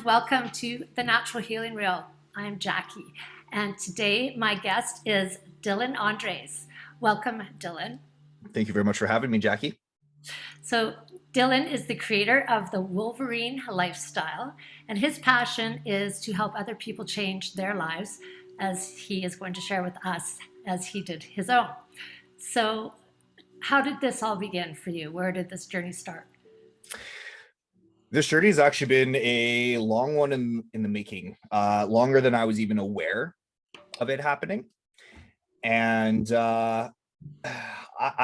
welcome to the Natural Healing Reel. I'm Jackie, and today my guest is Dillon Andres. Welcome, Dillon. Thank you very much for having me, Jackie. So, Dillon is the creator of the Wolverine Lifestyle, and his passion is to help other people change their lives, as he is going to share with us as he did his own. So, how did this all begin for you? Where did this journey start? This journey has actually been a long one in the making, longer than I was even aware of it happening. And I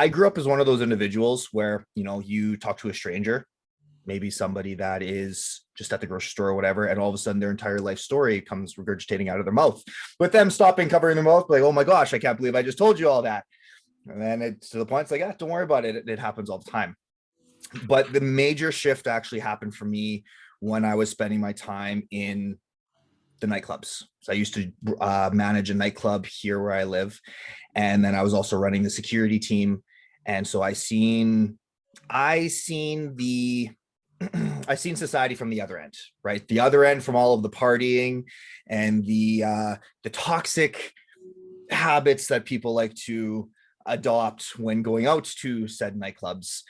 grew up as one of those individuals where, you talk to a stranger, maybe somebody that is just at the grocery store or whatever, and all of a sudden their entire life story comes regurgitating out of their mouth, with them stopping, covering their mouth, like, oh my gosh, I can't believe I just told you all that. And then it's to the point, it's like, don't worry about it. It happens all the time. But the major shift actually happened for me when I was spending my time in the nightclubs. So I used to manage a nightclub here where I live. And then I was also running the security team. And so I seen society from the other end, right? The other end, from all of the partying and the toxic habits that people like to adopt when going out to said nightclubs.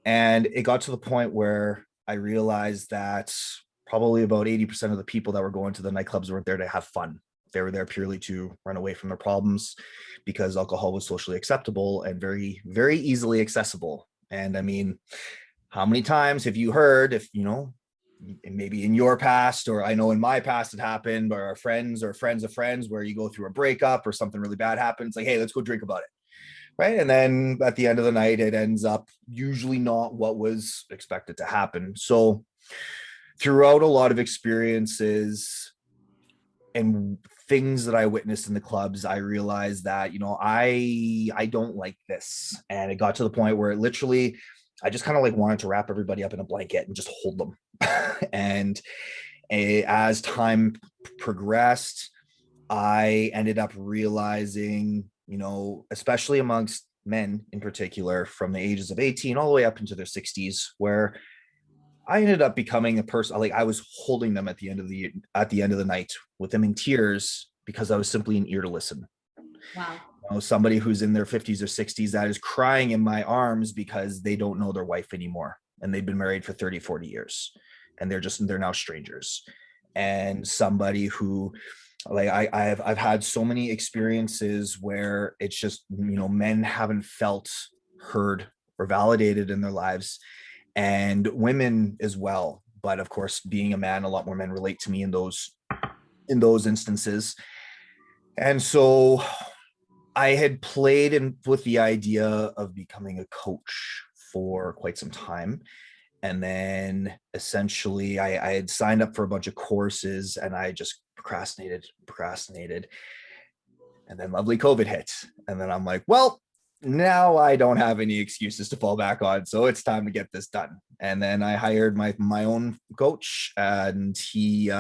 And it got to the point where I realized that probably about 80% of the people that were going to the nightclubs weren't there to have fun. They were there purely to run away from their problems, because alcohol was socially acceptable and very, very easily accessible. And I mean, how many times have you heard, if maybe in your past, or I know in my past it happened, or our friends or friends of friends, where you go through a breakup or something really bad happens, like, hey, let's go drink about it. Right. And then at the end of the night, it ends up usually not what was expected to happen. So throughout a lot of experiences and things that I witnessed in the clubs, I realized that, I don't like this. And it got to the point where I just kind of like wanted to wrap everybody up in a blanket and just hold them. And as time progressed, I ended up realizing, especially amongst men in particular, from the ages of 18 all the way up into their 60s, where I ended up becoming a person, like I was holding them at the end of the night with them in tears, because I was simply an ear to listen. Wow. Somebody who's in their 50s or 60s that is crying in my arms because they don't know their wife anymore, and they've been married for 30, 40 years, and they're now strangers. And somebody who, like, I've had so many experiences where it's just, men haven't felt heard or validated in their lives, and women as well. But of course, being a man, a lot more men relate to me in those instances. And so I had played with the idea of becoming a coach for quite some time. And then essentially I had signed up for a bunch of courses, and I just procrastinated. And then lovely COVID hit. And then I'm like, well, now I don't have any excuses to fall back on. So it's time to get this done. And then I hired my own coach, and he,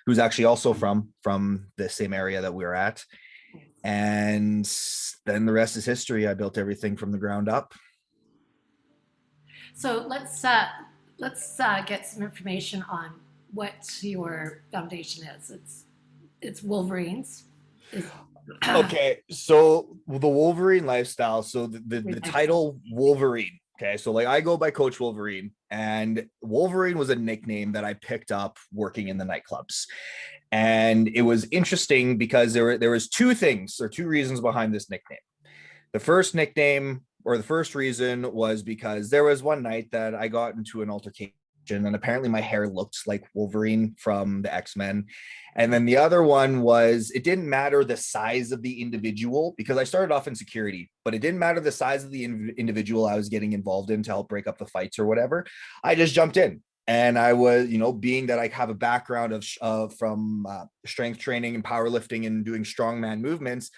who's actually also from the same area that we were at. And then the rest is history. I built everything from the ground up. So let's get some information on what your foundation is. It's Wolverines. Okay, so the Wolverine Lifestyle. So the title Wolverine. Okay, so like I go by Coach Wolverine, and Wolverine was a nickname that I picked up working in the nightclubs. And it was interesting because there was two reasons behind this nickname. The first nickname, or the first reason, was because there was one night that I got into an altercation, and apparently my hair looked like Wolverine from the X-Men. And then the other one was, it didn't matter the size of the individual, because I started off in security, but it didn't matter the size of the individual I was getting involved in to help break up the fights or whatever. I just jumped in. And I was, being that I have a background from strength training and powerlifting and doing strongman movements,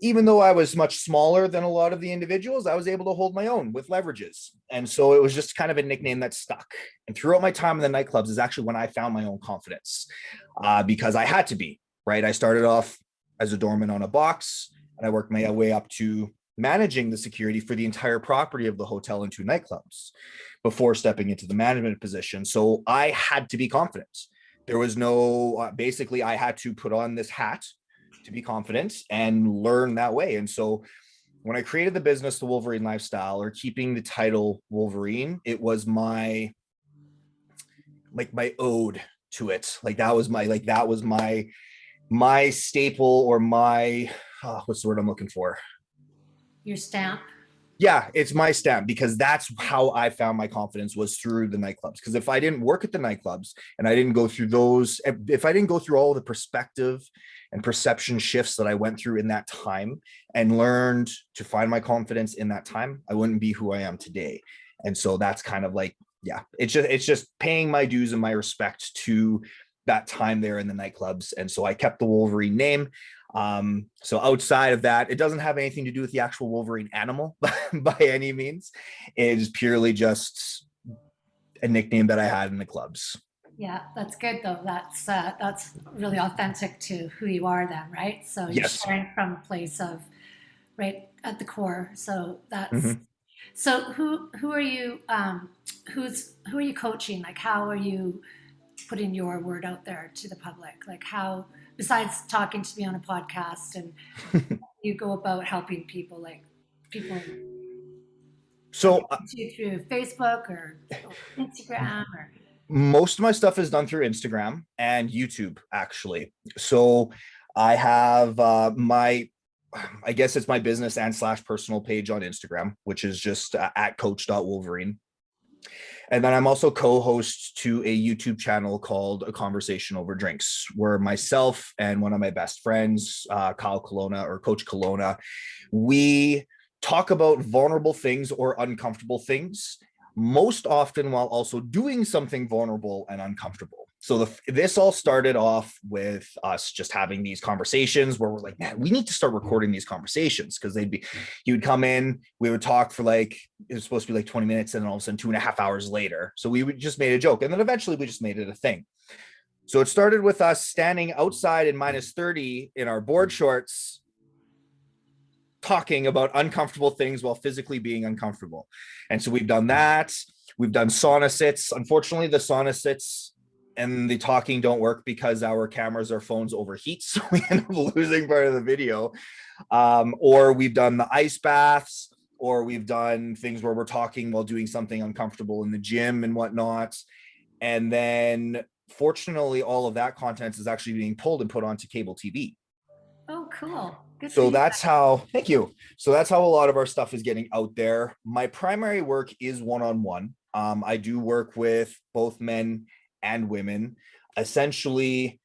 even though I was much smaller than a lot of the individuals, I was able to hold my own with leverages. And so it was just kind of a nickname that stuck. And throughout my time in the nightclubs is actually when I found my own confidence, because I had to be, right? I started off as a doorman on a box, and I worked my way up to managing the security for the entire property of the hotel and 2 nightclubs before stepping into the management position. So I had to be confident, There was no, basically I had to put on this hat to be confident and learn that way. And so when I created the business, the Wolverine Lifestyle, or keeping the title Wolverine, it was my ode to it. That was my staple, or my, what's the word I'm looking for? Your stamp. Yeah, it's my stamp, because that's how I found my confidence, was through the nightclubs. Because if I didn't work at the nightclubs and I didn't go through those, if I didn't go through all the perspective and perception shifts that I went through in that time and learned to find my confidence in that time, I wouldn't be who I am today. And so that's kind of yeah, it's just paying my dues and my respect to that time there in the nightclubs. And so I kept the Wolverine name. So outside of that, it doesn't have anything to do with the actual Wolverine animal by any means. It is purely just a nickname that I had in the clubs. Yeah, that's good though. That's really authentic to who you are then, right? So you're Yes. sharing from a place of right at the core. So that's Mm-hmm. so who are you who are you coaching? Like how are you putting your word out there to the public? Like how, besides talking to me on a podcast, and you go about helping people, like people So to you through Facebook or Instagram or most of my stuff is done through Instagram and YouTube, actually. So I have I guess it's my business and / personal page on Instagram, which is just at coach.wolverine. And then I'm also co-host to a YouTube channel called A Conversation Over Drinks, where myself and one of my best friends, Kyle Colonna, or Coach Colonna, we talk about vulnerable things or uncomfortable things, most often while also doing something vulnerable and uncomfortable. So this all started off with us just having these conversations where we're like, man, we need to start recording these conversations, because he would come in, we would talk for it was supposed to be 20 minutes, and then all of a sudden 2.5 hours later. So we would just made a joke, and then eventually we just made it a thing. So it started with us standing outside in -30 in our board shorts, talking about uncomfortable things while physically being uncomfortable. And so we've done that. We've done sauna sits. Unfortunately, the sauna sits and the talking don't work because our cameras or phones overheat. So we end up losing part of the video. Or we've done the ice baths, or we've done things where we're talking while doing something uncomfortable in the gym and whatnot. And then fortunately, all of that content is actually being pulled and put onto cable TV. oh cool. Good for So you. that's how, thank you. So that's how a lot of our stuff is getting out there. My primary work is one-on-one. I do work with both men and women, essentially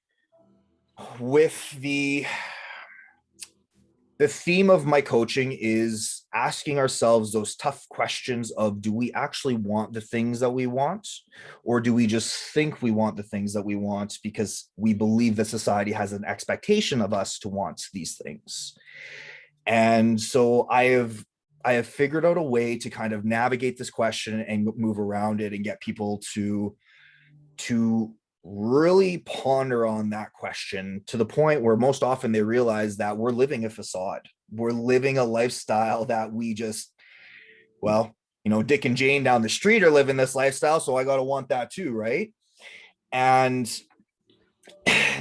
with the theme of my coaching is asking ourselves those tough questions of, do we actually want the things that we want? Or do we just think we want the things that we want because we believe that society has an expectation of us to want these things? And so I have figured out a way to kind of navigate this question and move around it and get people to really ponder on that question, to the point where most often they realize that we're living a facade. We're living a lifestyle that we just, well, Dick and Jane down the street are living this lifestyle, so I got to want that too, right? And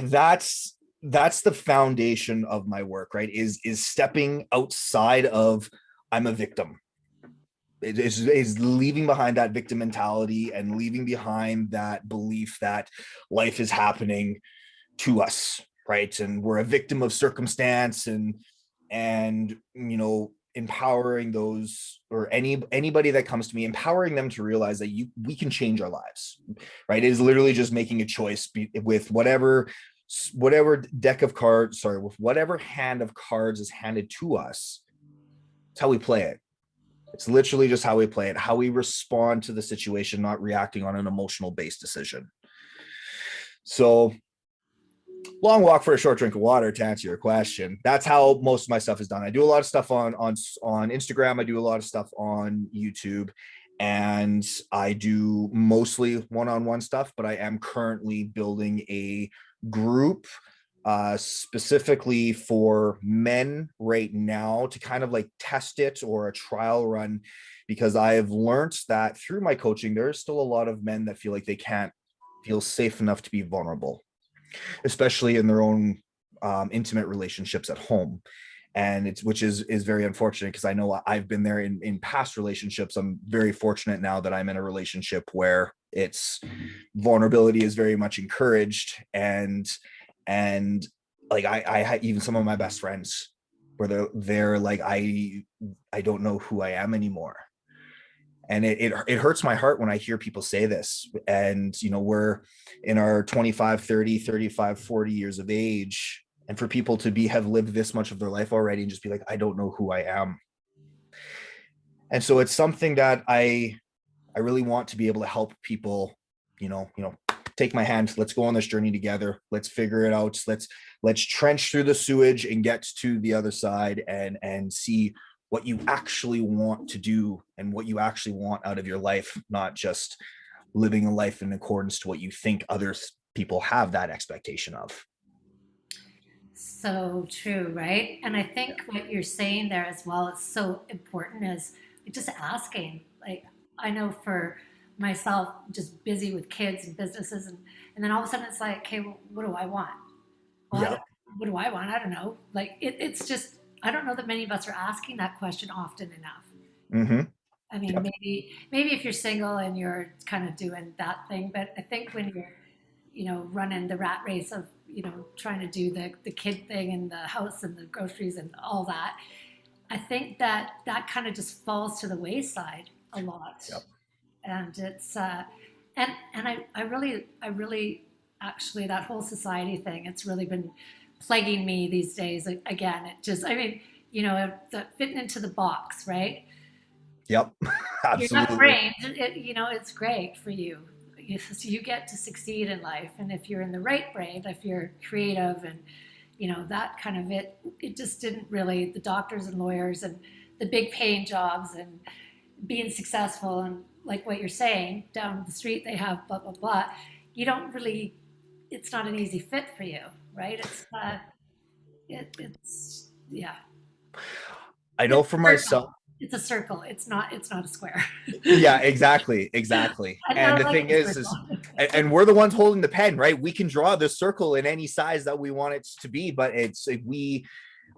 that's the foundation of my work, right? Is stepping outside of I'm a victim. It is leaving behind that victim mentality and leaving behind that belief that life is happening to us, right? And we're a victim of circumstance, and empowering those, or anybody that comes to me, empowering them to realize that we can change our lives, right? It is literally just making a choice with whatever deck of cards, with whatever hand of cards is handed to us. It's how we play it. It's literally just how we play it, how we respond to the situation, not reacting on an emotional based decision. So long walk for a short drink of water, to answer your question. That's how most of my stuff is done. I do a lot of stuff on Instagram. I do a lot of stuff on YouTube, and I do mostly one-on-one stuff, but I am currently building a group specifically for men right now to kind of test it, or a trial run, because I have learned that through my coaching, there's still a lot of men that feel like they can't feel safe enough to be vulnerable, especially in their own intimate relationships at home. And it's, which is very unfortunate, because I know I've been there in past relationships. I'm very fortunate now that I'm in a relationship where it's vulnerability is very much encouraged. And like I even some of my best friends where they're like, I don't know who I am anymore. And it hurts my heart when I hear people say this. And, you know, we're in our 25, 30, 35, 40 years of age. And for people to have lived this much of their life already and just be like, I don't know who I am. And so it's something that I really want to be able to help people, you know, take my hand, let's go on this journey together. Let's figure it out. Let's trench through the sewage and get to the other side and see what you actually want to do and what you actually want out of your life, not just living a life in accordance to what you think other people have that expectation of. So true, right? And I think what you're saying there as well is so important is just asking. Like, I know for myself, just busy with kids and businesses, and then all of a sudden it's like, okay, well, what do I want? Well, Yeah. what do I want? I don't know. Like, it's just, I don't know that many of us are asking that question often enough. Mm-hmm. I mean, Yep. maybe if you're single and you're kind of doing that thing, but I think when you're, running the rat race of, trying to do the kid thing and the house and the groceries and all that, I think that kind of just falls to the wayside a lot. Yep. And it's and I really actually, that whole society thing, it's really been plaguing me these days. Again, it just, I mean, the fitting into the box, right? Yep. You're not Absolutely. framed. It's great for you. So you get to succeed in life, and if you're in the right brain, if you're creative, and that kind of it just didn't really, the doctors and lawyers and the big paying jobs and being successful, and like what you're saying, down the street they have blah blah blah. You don't really. It's not an easy fit for you, right? It's yeah. I know It's for a circle. myself. It's a circle. It's not a square. Yeah, exactly. And And I the like thing a is, circle. and we're the ones holding the pen, right? We can draw the circle in any size that we want it to be, but it's if we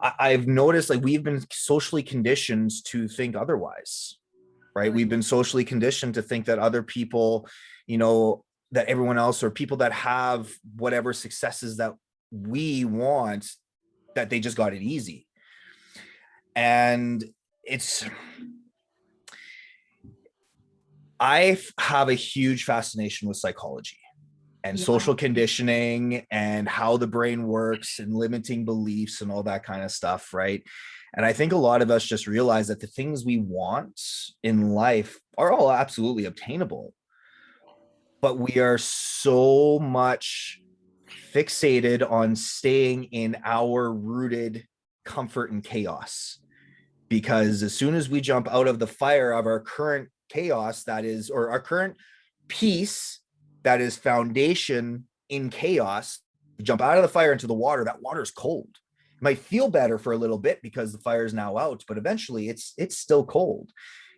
I've noticed like we've been socially conditioned to think otherwise, right? We've been socially conditioned to think that other people, you know, that everyone else or people that have whatever successes that we want, that they just got it easy. And it's, I have a huge fascination with psychology and Yeah. social conditioning and how the brain works and limiting beliefs and all that kind of stuff, right? And I think a lot of us just realize that the things we want in life are all absolutely obtainable, but we are so much fixated on staying in our rooted comfort and chaos. Because as soon as we jump out of the fire of our current chaos, that is, or our current peace, that is foundation in chaos, you jump out of the fire into the water, that water is cold. It might feel better for a little bit because the fire is now out, but eventually it's still cold.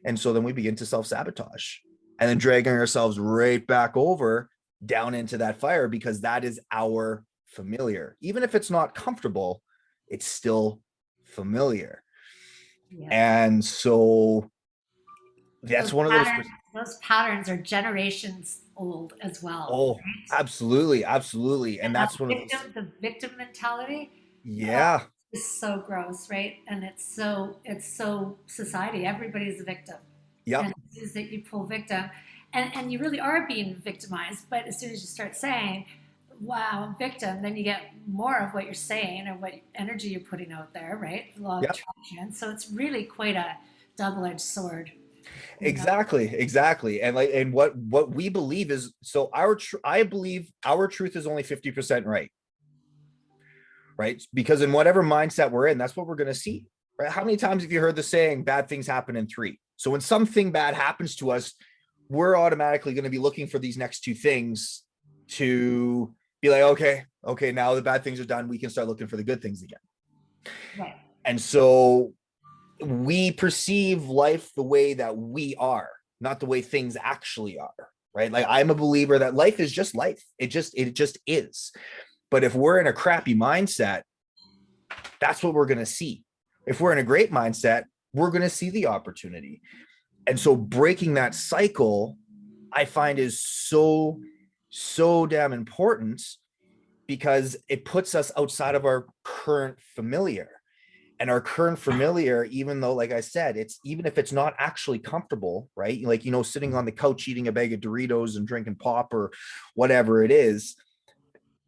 And so then we begin to self-sabotage and then dragging ourselves right back over down into that fire because that is our familiar. Even if it's not comfortable, it's still familiar. Yeah. And so that's Those one of those. patterns, those patterns are generations old as well, Oh, right? absolutely. And And that's one of those. the victim mentality Yeah. is so gross, right? And it's so society. Everybody's a victim, and Yep. as soon as that you pull victim, and you really are being victimized. But as soon as you start saying, "Wow, I'm victim," then you get more of what you're saying and what energy you're putting out there, right? A lot of Yep. attraction. So it's really quite a double-edged sword, you know. Exactly. And like, and what we believe is, so I believe our truth is only 50% right. Right? Because in whatever mindset we're in, that's what we're going to see. Right? How many times have you heard the saying, bad things happen in three? So when something bad happens to us, we're automatically going to be looking for these next two things to be like, okay, now the bad things are done. We can start looking for the good things again. Right. And so we perceive life the way that we are, not the way things actually are. right? Like I'm a believer that life is just life. It just is. But if we're in a crappy mindset, that's what we're going to see. If we're in a great mindset, we're going to see the opportunity. And so breaking that cycle, I find is so damn important, because it puts us outside of our current familiar. And our current familiar, even though, like I said, it's even if it's not actually comfortable, right? Like, sitting on the couch eating a bag of Doritos and drinking pop or whatever it is,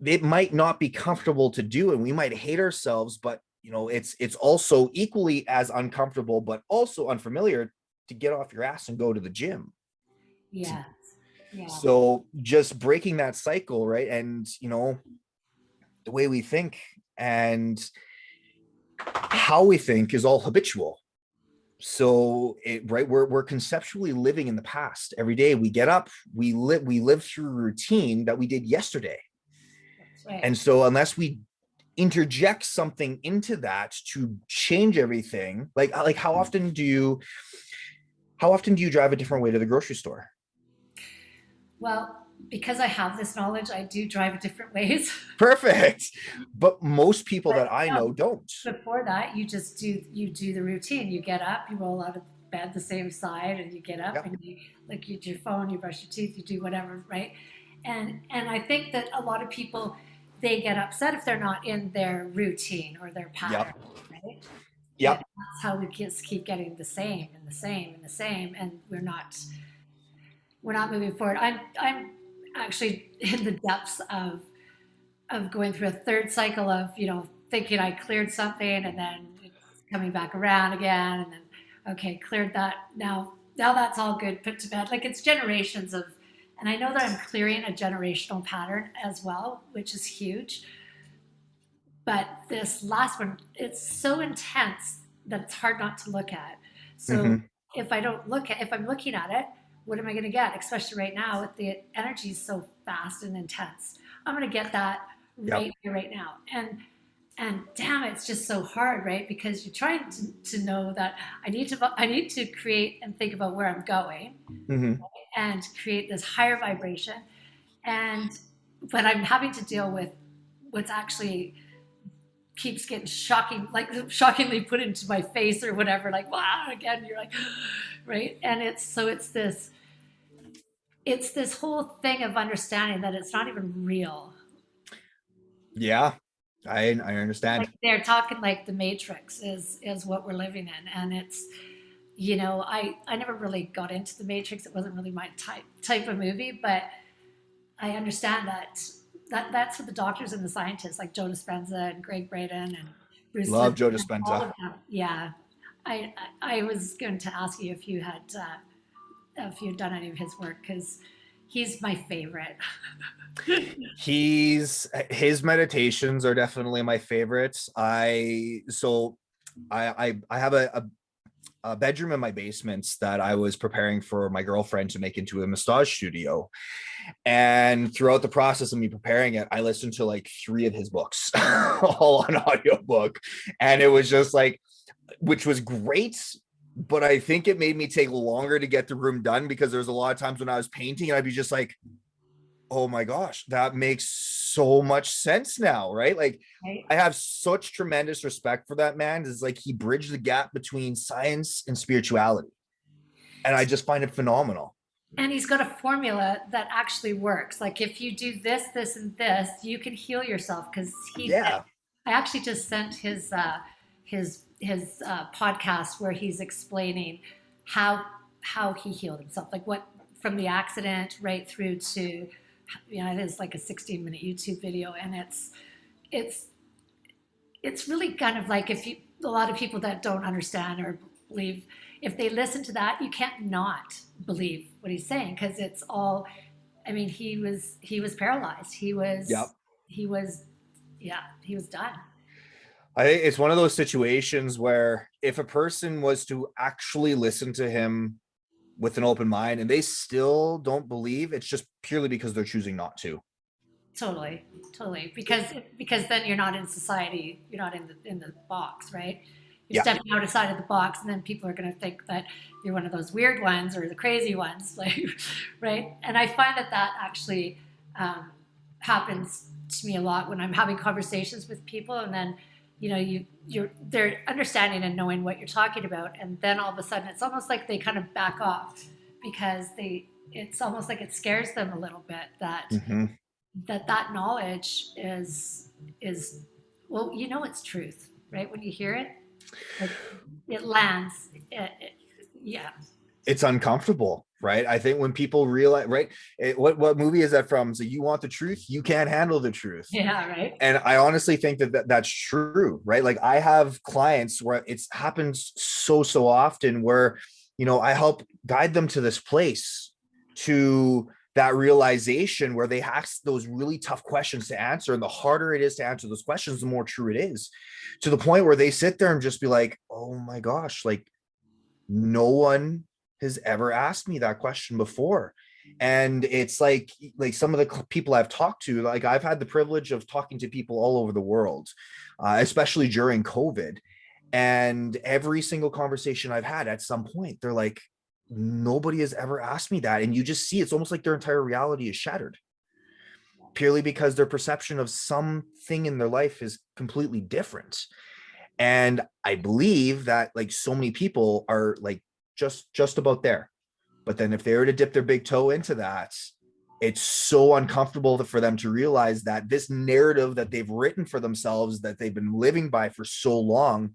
it might not be comfortable to do, and we might hate ourselves, but it's also equally as uncomfortable, but also unfamiliar, to get off your ass and go to the gym. Yeah. Yeah. So just breaking that cycle, right? And the way we think and how we think is all habitual. So we're conceptually living in the past. Every day we get up, we live through routine that we did yesterday. That's right. And so unless we interject something into that to change everything, like how often do you drive a different way to the grocery store? Well, because I have this knowledge, I do drive different ways. Perfect. But most people But that I know don't. before that, you do the routine. You get up, you roll out of bed the same side, and you get up Yep. and you look at your phone, you brush your teeth, you do whatever, right? And I think that a lot of people, they get upset if they're not in their routine or their pattern, Yep. right? And Yep. that's how we just keep getting the same and the same and the same, and we're not moving forward. I'm actually in the depths of going through a third cycle of thinking I cleared something and then it's coming back around again, and then okay, cleared that, now that's all good, put to bed. Like, it's generations of, and I know that I'm clearing a generational pattern as well, which is huge. But this last one, it's so intense that it's hard not to look at. So Mm-hmm. if I'm looking at it, what am I going to get? Especially right now with the energy so fast and intense, I'm going to get that Yep. right here, right now. And damn, it's just so hard, right? Because you're trying to know that I need to create and think about where I'm going Mm-hmm. and create this higher vibration. And but I'm having to deal with what's actually keeps getting shockingly put into my face or whatever, like, wow, again, you're like, right? And it's this whole thing of understanding that it's not even real. Yeah. I Like, understand. they're talking like the Matrix is what we're living in, and it's, I never really got into the Matrix. It wasn't really my type of movie, but I understand that's what the doctors and the scientists like Joe Dispenza and Greg Braden and Bruce Love Joe Lipton, all Dispenza. of them. Yeah, I was going to ask you if you had if you'd done any of his work, because he's my favorite. His meditations are definitely my favorites. I have a bedroom in my basement that I was preparing for my girlfriend to make into a massage studio. And throughout the process of me preparing it, I listened to like 3 of his books, all on audiobook. And it was just like, which was great. But I think it made me take longer to get the room done, because there's a lot of times when I was painting and I'd be just like, oh my gosh, that makes so much sense now, right? Like, Right? I have such tremendous respect for that man. It's like he bridged the gap between science and spirituality. And I just find it phenomenal. And he's got a formula that actually works. Like, if you do this, this, and this, you can heal yourself. Because Yeah. I actually just sent his podcast where he's explaining how he healed himself, like what, from the accident right through to, it is like a 16-minute YouTube video, and it's it's really kind of like, if you, a lot of people that don't understand or believe, if they listen to that, you can't not believe what he's saying, because it's all, I mean, he was paralyzed. Yep. He was yeah, he was done. I think it's one of those situations where if a person was to actually listen to him with an open mind and they still don't believe, it's just purely because they're choosing not to. Totally, totally. Because then you're not in society. You're not in the box, right? you're stepping outside of the box, and then people are going to think that you're one of those weird ones or the crazy ones, like, right? And I find that actually happens to me a lot when I'm having conversations with people, and then they're understanding and knowing what you're talking about, and then all of a sudden it's almost like they kind of back off because it's almost like it scares them a little bit that that knowledge is well, it's truth, right? When you hear it, it lands. Yeah. It's uncomfortable, right? I think when people realize, right? What movie is that from? So you want the truth, you can't handle the truth. Yeah, right. And I honestly think that's true, right? Like I have clients where it's happens so often where, I help guide them to this place, to that realization where they ask those really tough questions to answer. And the harder it is to answer those questions, the more true it is, to the point where they sit there and just be like, oh my gosh, like no one has ever asked me that question before. And it's like some of the people I've talked to, like I've had the privilege of talking to people all over the world, especially during COVID. And every single conversation I've had, at some point, they're like, nobody has ever asked me that. And you just see, it's almost like their entire reality is shattered purely because their perception of something in their life is completely different. And I believe that like so many people are like just about there. But then if they were to dip their big toe into that, it's so uncomfortable for them to realize that this narrative that they've written for themselves, that they've been living by for so long,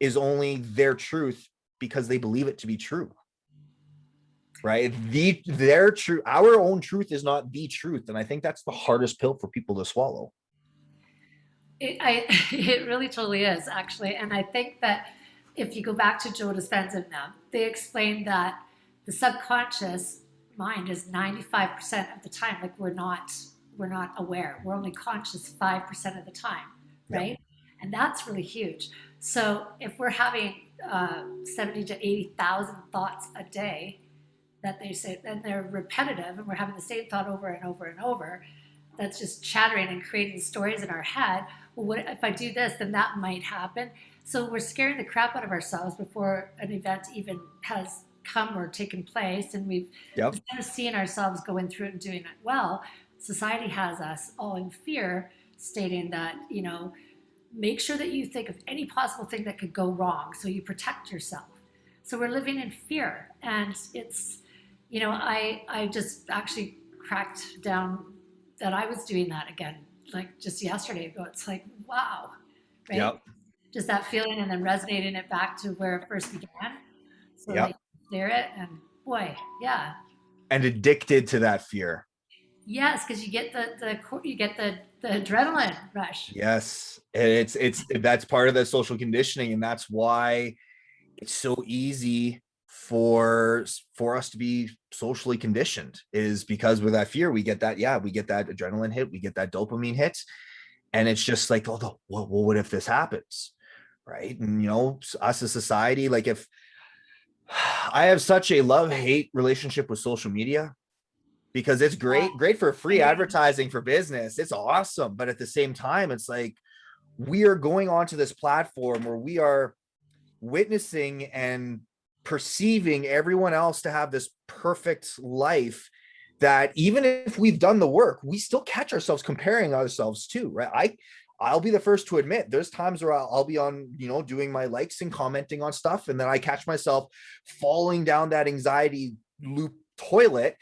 is only their truth because they believe it to be true, right? Their truth, our own truth, is not the truth. And I think that's the hardest pill for people to swallow. It really totally is, actually. And I think that if you go back to Joe Dispenza and them, they explained that the subconscious mind is 95% of the time, like we're not aware. We're only conscious 5% of the time, right? Yep. And that's really huge. So if we're having 70 to 80,000 thoughts a day that they say, and they're repetitive, and we're having the same thought over and over and over, that's just chattering and creating stories in our head. Well, what if I do this, then that might happen. So we're scaring the crap out of ourselves before an event even has come or taken place, and we've instead of seeing ourselves going through it and doing it well, society has us all in fear, stating that, make sure that you think of any possible thing that could go wrong so you protect yourself. So we're living in fear, and it's, I just actually cracked down that I was doing that again, like just yesterday ago. It's like, wow, right? Yep. Just that feeling, and then resonating it back to where it first began. So that you clear it, and boy, yeah. And addicted to that fear. Yes, because you get the adrenaline rush. Yes, it's that's part of the social conditioning, and that's why it's so easy for us to be socially conditioned, is because with that fear we get that adrenaline hit, we get that dopamine hit, and it's just like, oh, what if this happens, right? And us as society, like, if I have such a love-hate relationship with social media, because it's great for free advertising for business, it's awesome, but at the same time it's like we are going onto this platform where we are witnessing and perceiving everyone else to have this perfect life, that even if we've done the work, we still catch ourselves comparing ourselves to, right? I'll be the first to admit there's times where I'll be on, doing my likes and commenting on stuff, and then I catch myself falling down that anxiety loop toilet,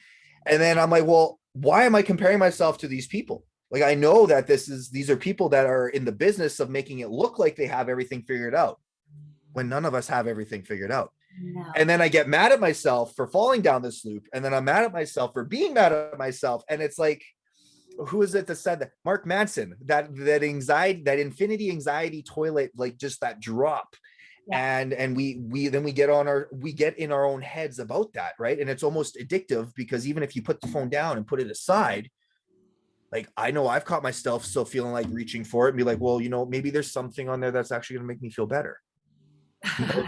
and then I'm like, well, why am I comparing myself to these people? Like, I know that these are people that are in the business of making it look like they have everything figured out, when none of us have everything figured out. No. And then I get mad at myself for falling down this loop, and then I'm mad at myself for being mad at myself. And it's like, who is it that said that? Mark Manson, that anxiety, that infinity anxiety toilet, like just that drop. Yeah. And we get in our own heads about that, right? And it's almost addictive, because even if you put the phone down and put it aside, like, I know I've caught myself still feeling like reaching for it and be like, well, maybe there's something on there that's actually going to make me feel better.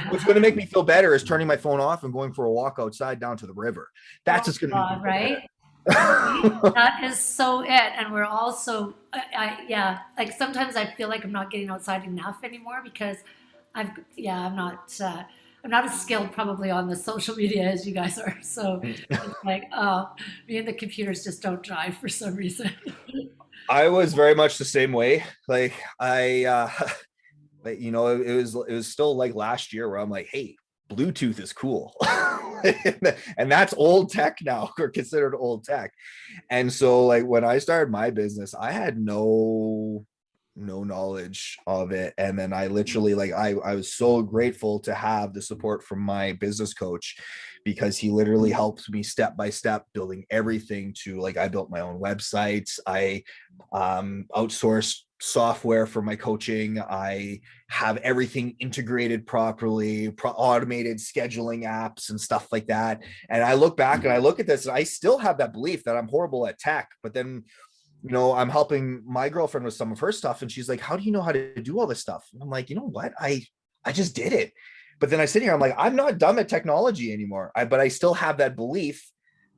What's going to make me feel better is turning my phone off and going for a walk outside down to the river. That's just going to be right. That is so it. And we're also, like sometimes I feel like I'm not getting outside enough anymore, because I'm not as skilled probably on the social media as you guys are. So it's like, me and the computers just don't drive for some reason. I was very much the same way. Like but it was still like last year where I'm like, hey, Bluetooth is cool. And that's old tech now, or considered old tech. And so like when I started my business, I had no knowledge of it. And then I literally like I was so grateful to have the support from my business coach, because he literally helped me step by step building everything. To like, I built my own websites, I outsourced software for my coaching, I have everything integrated properly, automated scheduling apps and stuff like that. And I look back and I look at this and I still have that belief that I'm horrible at tech. But then I'm helping my girlfriend with some of her stuff, and she's like, how do you know how to do all this stuff? And I'm like, you know what? I just did it. But then I sit here, I'm like, I'm not dumb at technology anymore. But I still have that belief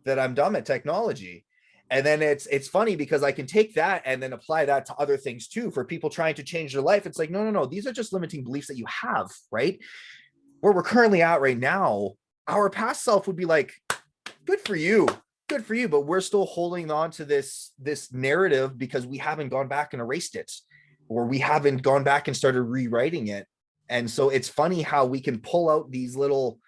that I'm dumb at technology. And then it's funny because I can take that and then apply that to other things too, for people trying to change their life. It's like, no. These are just limiting beliefs that you have, right? Where we're currently at right now, our past self would be like, good for you. Good for you. But we're still holding on to this narrative because we haven't gone back and erased it, or we haven't gone back and started rewriting it. And so it's funny how we can pull out these little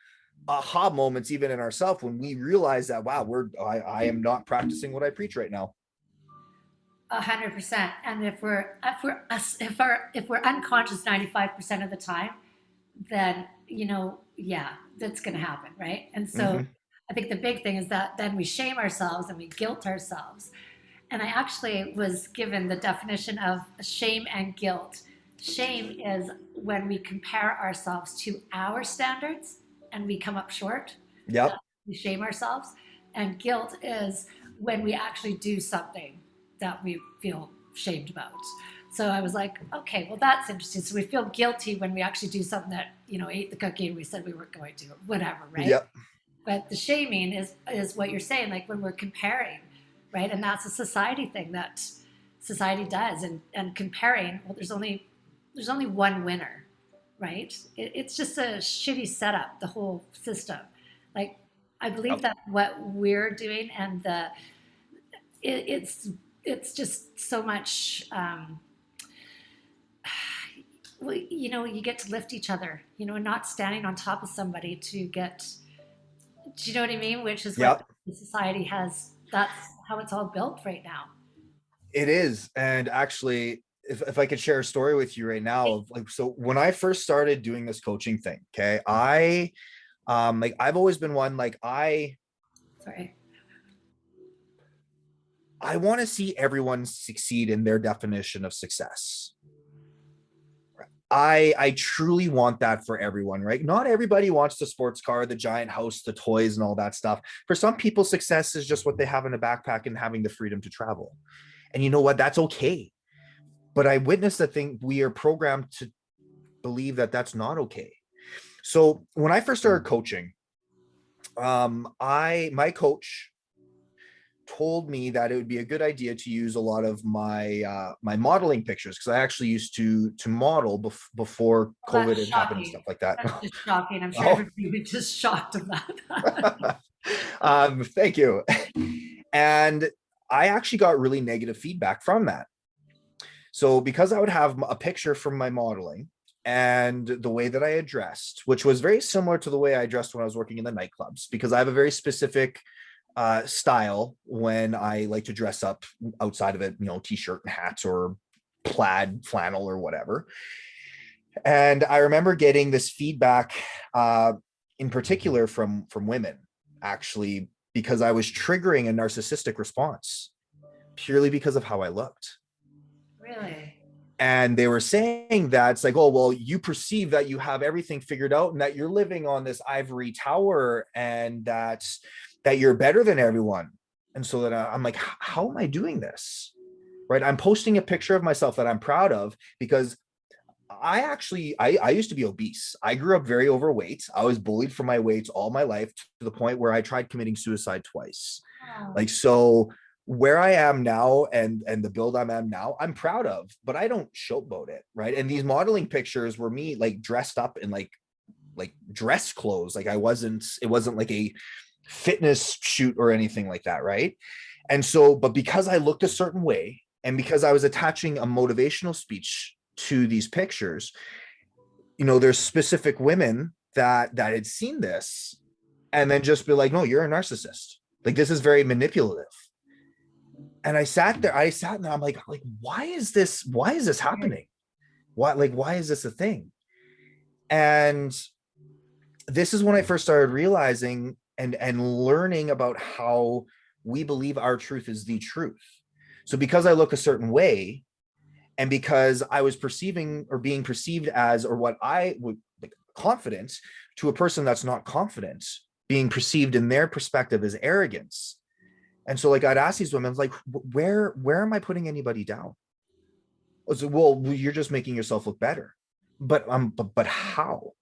aha moments even in ourselves when we realize that, wow, I am not practicing what I preach right now. 100%. And if we're unconscious 95% of the time, then yeah, that's going to happen, right? And so Mm-hmm. I think the big thing is that then we shame ourselves and we guilt ourselves. And I actually was given the definition of shame and guilt. Shame is when we compare ourselves to our standards and we come up short. Yep. We shame ourselves. And guilt is when we actually do something that we feel shamed about. So I was like, okay, well, that's interesting. So we feel guilty when we actually do something that, ate the cookie and we said we weren't going to, or whatever, right? Yep. But the shaming is what you're saying, like when we're comparing, right? And that's a society thing that society does. And comparing, well, there's only one winner, right? It's just a shitty setup, the whole system. Like, I believe Yep. that what we're doing and it's just so much. You get to lift each other, and not standing on top of somebody to get. Do you know what I mean? Which is what Yep. the society has. That's how it's all built right now. It is. And actually, if I could share a story with you right now of like, so when I first started doing this coaching thing, okay, like I've always been one, like Sorry. I want to see everyone succeed in their definition of success. I truly want that for everyone, right? Not everybody wants the sports car, the giant house, the toys, and all that stuff. For some people, success is just what they have in a backpack and having the freedom to travel. And you know what? That's okay. But I witnessed the thing, we are programmed to believe that that's not okay. So when I first started coaching, my coach told me that it would be a good idea to use a lot of my modeling pictures, because I actually used to model before Well, COVID that's had happened and stuff shocking. like that. That's just shocking. I'm sure Oh, everybody was just shocked of that. thank you. And I actually got really negative feedback from that. So because I would have a picture from my modeling and the way that I addressed, which was very similar to the way I dressed when I was working in the nightclubs, because I have a very specific style when I like to dress up outside of it, t-shirt and hats or plaid flannel or whatever. And I remember getting this feedback in particular from women, actually, because I was triggering a narcissistic response purely because of how I looked. Really? And they were saying that it's like, oh, well, you perceive that you have everything figured out and that you're living on this ivory tower and that you're better than everyone. And so that I'm like, how am I doing this? Right? I'm posting a picture of myself that I'm proud of, because I used to be obese. I grew up very overweight. I was bullied for my weight all my life, to the point where I tried committing suicide twice. Oh, Like, so where I am now and the build I'm at now, I'm proud of, but I don't showboat it, right? And these modeling pictures were me like dressed up in like dress clothes. Like it wasn't like a fitness shoot or anything like that, right? And so, but because I looked a certain way and because I was attaching a motivational speech to these pictures, you know, there's specific women that had seen this and then just be like, no, you're a narcissist. Like this is very manipulative. And I sat there, I'm like, why is this happening? Why is this a thing? And this is when I first started realizing and learning about how we believe our truth is the truth. So because I look a certain way, and because I was perceiving or being perceived as, or what I would like, confident to a person that's not confident, being perceived in their perspective as arrogance. And so like I'd ask these women, like, where am I putting anybody down? I was like, well, you're just making yourself look better. But how?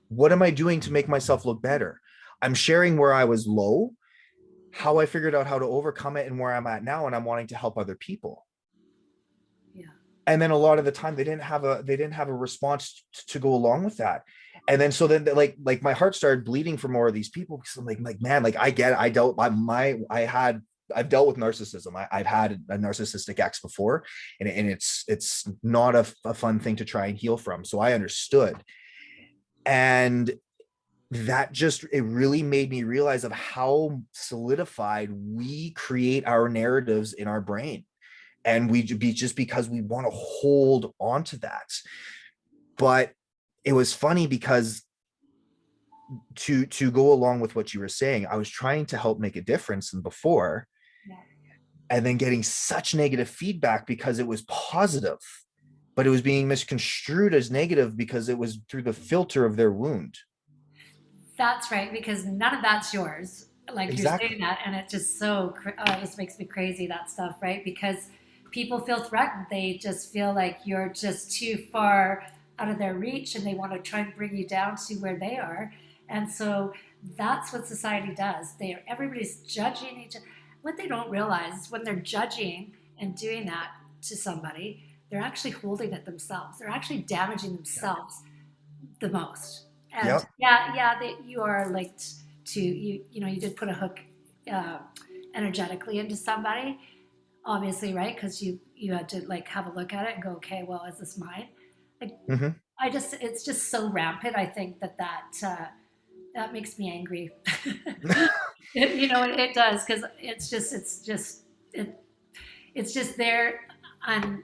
What am I doing to make myself look better? I'm sharing where I was low, how I figured out how to overcome it, and where I'm at now, and I'm wanting to help other people. Yeah. And then a lot of the time they didn't have a response to go along with that. And then so then like my heart started bleeding for more of these people because I'm like man, like I get it. I've dealt with narcissism. I've had a narcissistic ex before, and it's not a fun thing to try and heal from. So I understood. And that just, it really made me realize of how solidified we create our narratives in our brain. And we be just because we want to hold on to that. But it was funny because to go along with what you were saying, I was trying to help make a difference than before. Yeah. And then getting such negative feedback because it was positive, but it was being misconstrued as negative because it was through the filter of their wound. That's right, because none of that's yours. Like you're saying Exactly. that, and it just it just makes me crazy, that stuff, right? Because people feel threatened. They just feel like you're just too far out of their reach, and they want to try and bring you down to where they are. And so that's what society does. Everybody's judging each other. What they don't realize is when they're judging and doing that to somebody, they're actually holding it themselves. They're actually damaging Yep. themselves the most. And Yep. yeah, you are linked to you. You know, you did put a hook uh, energetically into somebody, obviously, right? Because you had to like have a look at it and go, okay, well, is this mine? Like, Mm-hmm. it's just so rampant. I think that makes me angry. You know, it does because it, it's just there. And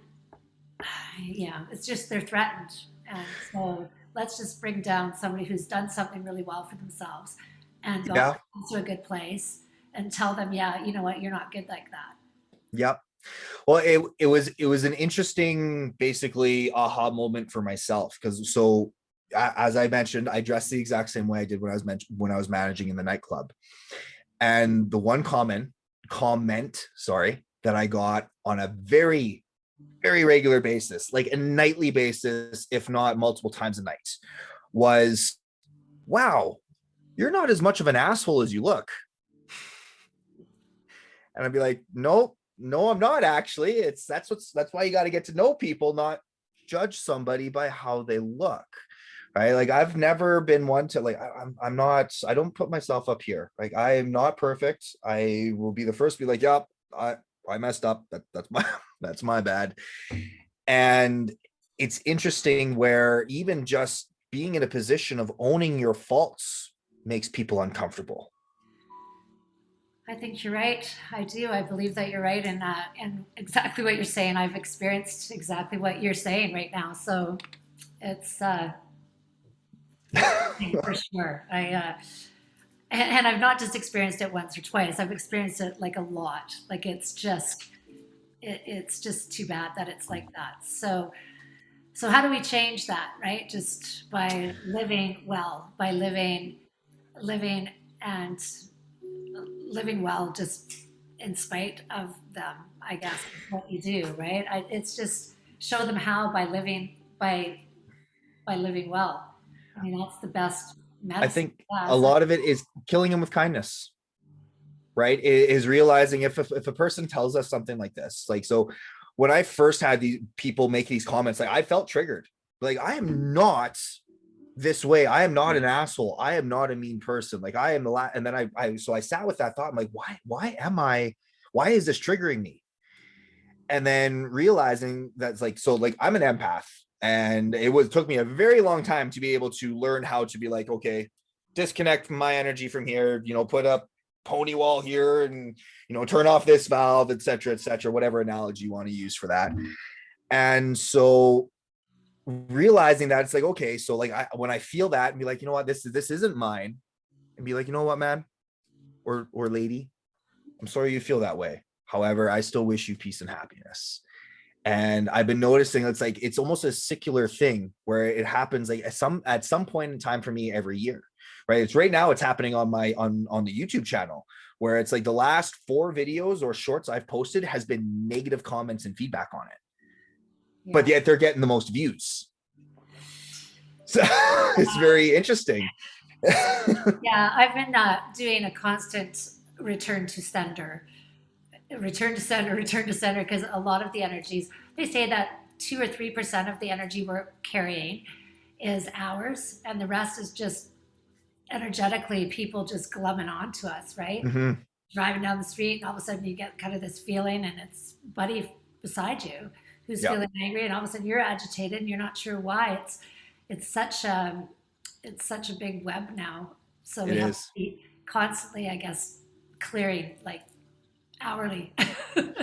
yeah, it's just they're threatened. And so let's just bring down somebody who's done something really well for themselves and got Yeah. to a good place and tell them, yeah, you know what, you're not good like that. Yep. Well, it was an interesting, basically, aha moment for myself because as I mentioned, I dressed the exact same way I did when I was managing in the nightclub, and the one comment, sorry, that I got on a very very regular basis, like a nightly basis, if not multiple times a night, was, "Wow, you're not as much of an asshole as you look." And I'd be like, nope, no, I'm not actually. That's why you got to get to know people, not judge somebody by how they look. Right. Like I've never been one to like, I'm not, I don't put myself up here. Like I am not perfect. I will be the first to be like, yep, I messed up. That's my, that's my bad. And it's interesting where even just being in a position of owning your faults makes people uncomfortable. I think you're right. I do. I believe that you're right in that. And exactly what you're saying. I've experienced exactly what you're saying right now. So it's interesting for sure. And I've not just experienced it once or twice. I've experienced it like a lot. Like it's just too bad that it's like that. So how do we change that, right? Just by living well, by living and living well, just in spite of them, I guess is what you do, right? It's just show them how by living well. I mean, that's the best I medicine. think a Yes. lot of it is killing them with kindness. right? Is realizing if a person tells us something like this, like, so when I first had these people make these comments, like I felt triggered. Like, I am not this way. I am not an asshole. I am not a mean person. Like, I am and then so I sat with that thought. I'm like, why is this triggering me? And then realizing that's like, so like I'm an empath, and took me a very long time to be able to learn how to be like, okay, disconnect my energy from here, put up pony wall here, and turn off this valve, etc., whatever analogy you want to use for that. And so realizing that it's like, okay, so like when I feel that and be like, you know what, this isn't mine, and be like, you know what, man, or lady, I'm sorry you feel that way. However, I still wish you peace and happiness. And I've been noticing it's like, it's almost a secular thing where it happens like at some point in time for me every year, right? It's right now, it's happening on on the YouTube channel, where it's like the last 4 videos or shorts I've posted has been negative comments and feedback on it. Yeah. But yet they're getting the most views. So it's very interesting. Yeah, I've been doing a constant return to center, because a lot of the energies, they say that 2 or 3% of the energy we're carrying is ours, and the rest is just energetically people just glumming onto us, right? Mm-hmm. Driving down the street, and all of a sudden you get kind of this feeling, and it's buddy beside you who's feeling angry, and all of a sudden you're agitated and you're not sure why. It's such a big web now, so we have to be constantly, I guess, clearing, like, hourly.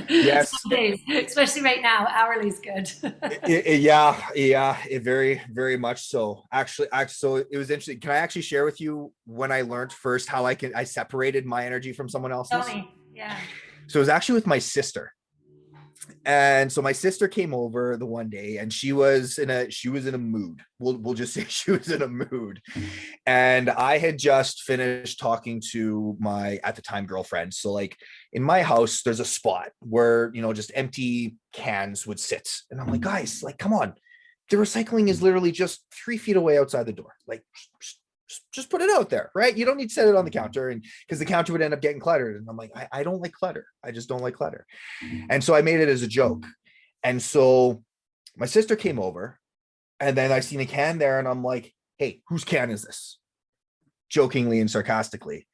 Yes. Some days, especially right now, hourly is good. It very, very much so. Actually, so it was interesting. Can I actually share with you when I learned first how I separated my energy from someone else's? Tell me. Yeah. So it was actually with my sister. And so my sister came over the one day, and she was in a mood. We'll just say she was in a mood. And I had just finished talking to my, at the time, girlfriend. So like in my house, there's a spot where, just empty cans would sit. And I'm like, guys, like, come on. The recycling is literally just 3 feet away outside the door. Like, just put it out there, right? You don't need to set it on the counter, and because the counter would end up getting cluttered. And I'm like, I don't like clutter. I just don't like clutter. And so I made it as a joke. And so my sister came over, and then I seen a can there, and I'm like, hey, whose can is this? Jokingly and sarcastically.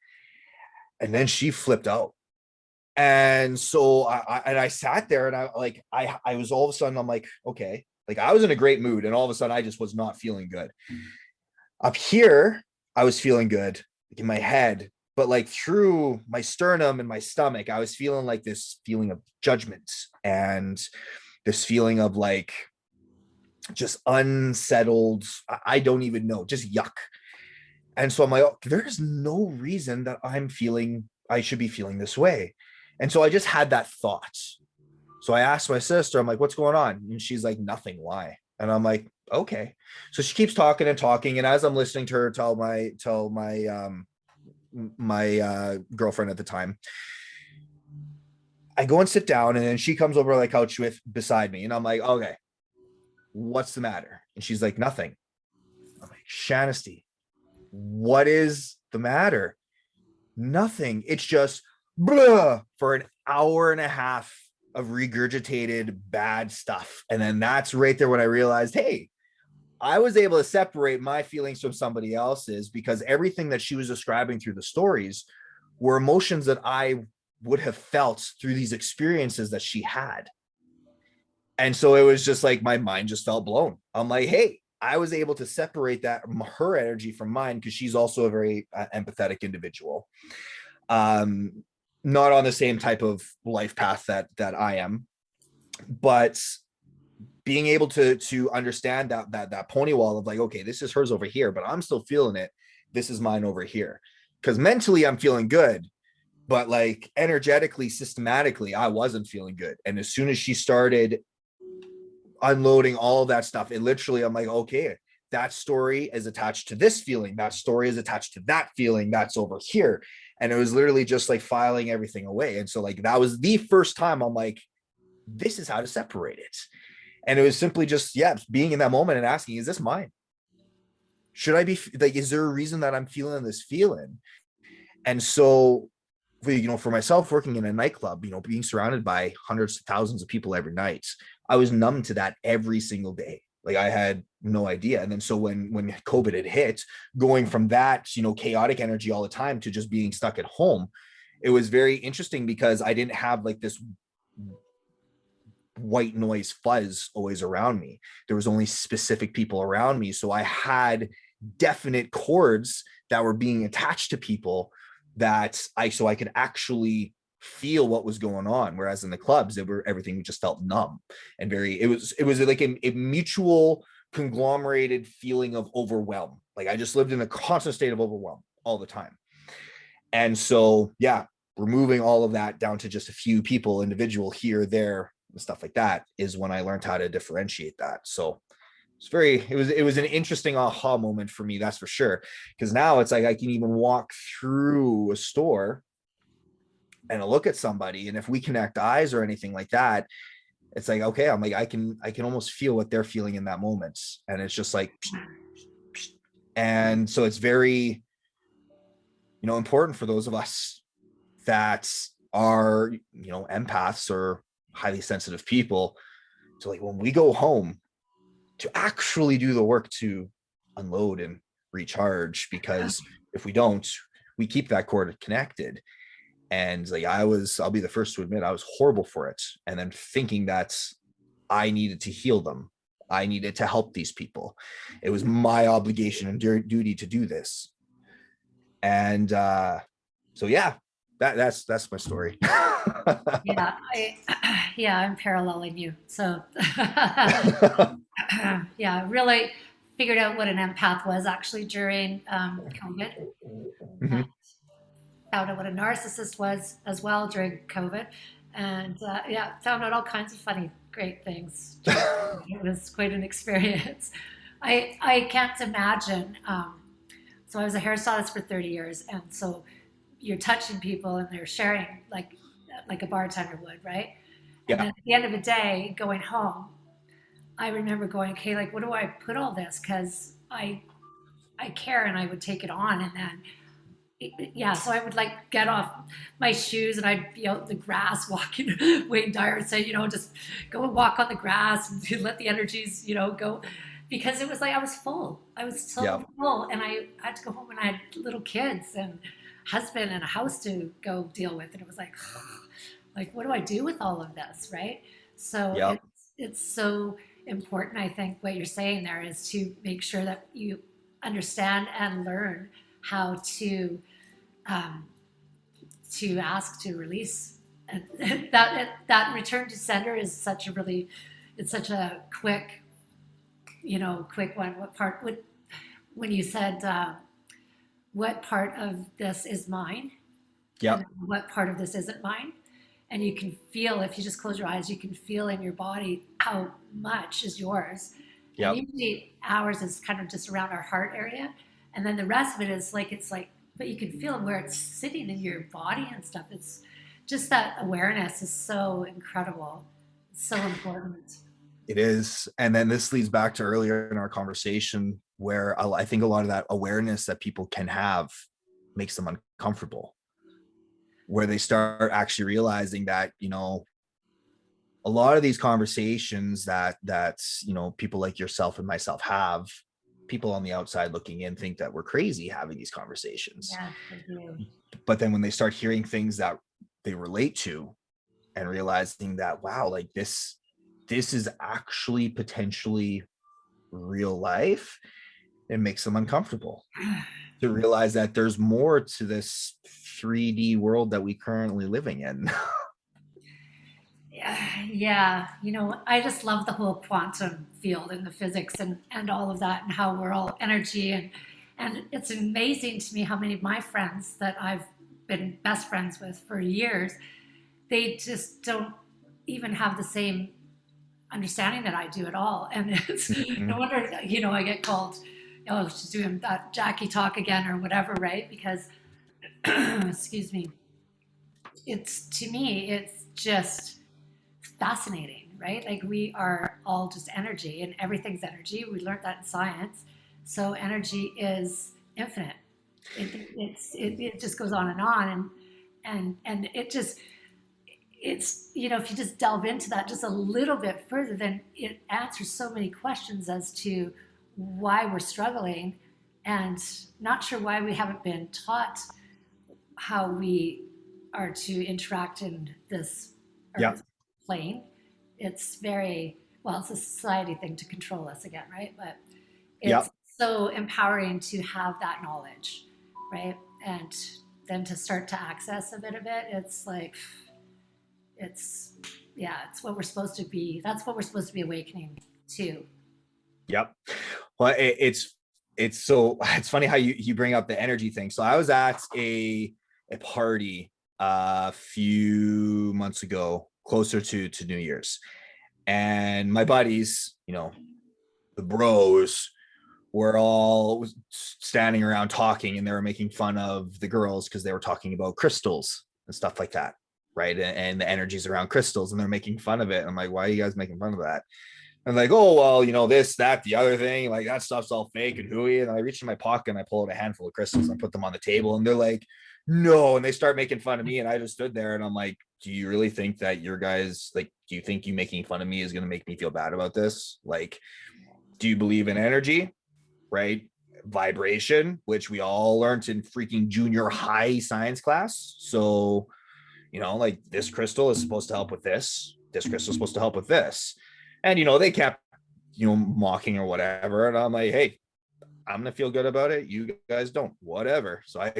And then she flipped out. And so I sat there, and I was, all of a sudden, I'm like, okay, like I was in a great mood, and all of a sudden I just was not feeling good. Up here, I was feeling good, like in my head, but like through my sternum and my stomach, I was feeling like this feeling of judgment and this feeling of like just unsettled. I don't even know, just yuck. And so I'm like, oh, there's no reason that I should be feeling this way. And so I just had that thought. So I asked my sister, I'm like, what's going on? And she's like, nothing. Why? And I'm like, okay. So she keeps talking and talking. And as I'm listening to her tell my girlfriend at the time, I go and sit down, and then she comes over to the couch beside me. And I'm like, okay, what's the matter? And she's like, nothing. I'm like, Shanesty, what is the matter? Nothing. It's just blah, for an hour and a half of regurgitated bad stuff. And then that's right there when I realized, hey, I was able to separate my feelings from somebody else's, because everything that she was describing through the stories were emotions that I would have felt through these experiences that she had. And so it was just like, my mind just felt blown. I'm like, hey, I was able to separate her energy from mine, because she's also a very empathetic individual. Not on the same type of life path that I am, but being able to understand that pony wall of like, okay, this is hers over here, but I'm still feeling it. This is mine over here. Because mentally I'm feeling good, but like energetically, systematically, I wasn't feeling good. And as soon as she started unloading all of that stuff, it literally, I'm like, okay, that story is attached to this feeling. That story is attached to that feeling that's over here. And it was literally just like filing everything away. And so like, that was the first time I'm like, this is how to separate it. And it was simply just, being in that moment and asking, is this mine? Should I be like, is there a reason that I'm feeling this feeling? And so for myself working in a nightclub, being surrounded by hundreds of thousands of people every night, I was numb to that every single day. Like I had no idea. And then so when COVID had hit, going from that, chaotic energy all the time to just being stuck at home, it was very interesting because I didn't have like this white noise fuzz always around me. There was only specific people around me. So I had definite cords that were being attached to people so I could actually feel what was going on. Whereas in the clubs, everything just felt numb and it was like a mutual conglomerated feeling of overwhelm. Like I just lived in a constant state of overwhelm all the time. And so, yeah, removing all of that down to just a few people, individual here, there, and stuff like that is when I learned how to differentiate that. So it was an interesting aha moment for me, that's for sure. Because now it's like I can even walk through a store and I look at somebody, and if we connect eyes or anything like that, it's like, okay, I'm like, I can almost feel what they're feeling in that moment. And it's just like, and so it's very, important for those of us that are, empaths or highly sensitive people to, like, when we go home, to actually do the work to unload and recharge, because if we don't, we keep that cord connected. And like I'll be the first to admit I was horrible for it. And then thinking that I needed to heal them. I needed to help these people. It was my obligation and duty to do this. And so yeah, that's my story. Yeah, I'm paralleling you. So, yeah, really figured out what an empath was actually during COVID. Mhm. Found out what a narcissist was as well during COVID, and yeah, found out all kinds of funny, great things. It was quite an experience. I can't imagine. So I was a hairstylist for 30 years, and so you're touching people and they're sharing like a bartender would, right? And Yeah. then at the end of the day, going home, I remember going, okay, like what do I put all this? Because I care, and I would take it on, and then yeah, so I would like get off my shoes and I'd be out in the grass walking. Wayne Dyer would say, just go and walk on the grass and let the energies, go. Because it was like I was full. I was Yeah. so full. And I had to go home and I had little kids and husband and a house to go deal with. And it was like, what do I do with all of this? Right. So Yeah. it's so important, I think, what you're saying there is to make sure that you understand and learn how um, to ask to release. And that return to sender is it's such a quick one. When you said what part of this is mine Yeah. and what part of this isn't mine, and you can feel, if you just close your eyes, you can feel in your body how much is yours. And Yeah. usually ours is kind of just around our heart area, and then the rest of it is like but you can feel where it's sitting in your body and stuff. It's just that awareness is so incredible, it's so important. It is. And then this leads back to earlier in our conversation where I think a lot of that awareness that people can have makes them uncomfortable, where they start actually realizing that, a lot of these conversations that people like yourself and myself have, people on the outside looking in think that we're crazy having these conversations. Yes, I do. But then when they start hearing things that they relate to and realizing that, wow, like this is actually potentially real life, it makes them uncomfortable to realize that there's more to this 3D world that we currently living in. Yeah, I just love the whole quantum field and the physics and all of that and how we're all energy and it's amazing to me how many of my friends that I've been best friends with for years, they just don't even have the same understanding that I do at all. And it's no Mhm. wonder, I get called, oh, she's doing that Jackie talk again or whatever, right? Because, excuse me, it's to me, it's just fascinating, right? Like we are all just energy and everything's energy. We learned that in science. So energy is infinite. It just goes on and on. And it's, you know, if you just delve into that just a little bit further, then it answers so many questions as to why we're struggling, and not sure why we haven't been taught how we are to interact in this Yep. earth plane. It's very, well, it's a society thing to control us again, right? But it's Yep. so empowering to have that knowledge, right? And then to start to access a bit of it, it's like, it's, yeah, it's what we're supposed to be. That's what we're supposed to be awakening to. Yep. Well, it's so it's funny how you bring up the energy thing. So I was at a party a few months ago, closer to New Year's, and my buddies, you know, the bros, were all standing around talking, and they were making fun of the girls because they were talking about crystals and stuff like that, right? And the energies around crystals, and they're making fun of it. I'm like, why are you guys making fun of that? And like, oh, well, you know, this, that, the other thing, like that stuff's all fake and hooey. And I reach in my pocket and I pull out a handful of crystals and I put them on the table, and they're like, no. And they start making fun of me. And I just stood there and I'm like, do you really think that your guys, like, do you think you making fun of me is going to make me feel bad about this? Like, do you believe in energy, right? Vibration, which we all learned in freaking junior high science class. So, you know, like this crystal is supposed to help with this. This crystal is supposed to help with this. And, you know, they kept, you know, mocking or whatever. And I'm like, hey, I'm going to feel good about it. You guys don't, whatever. So I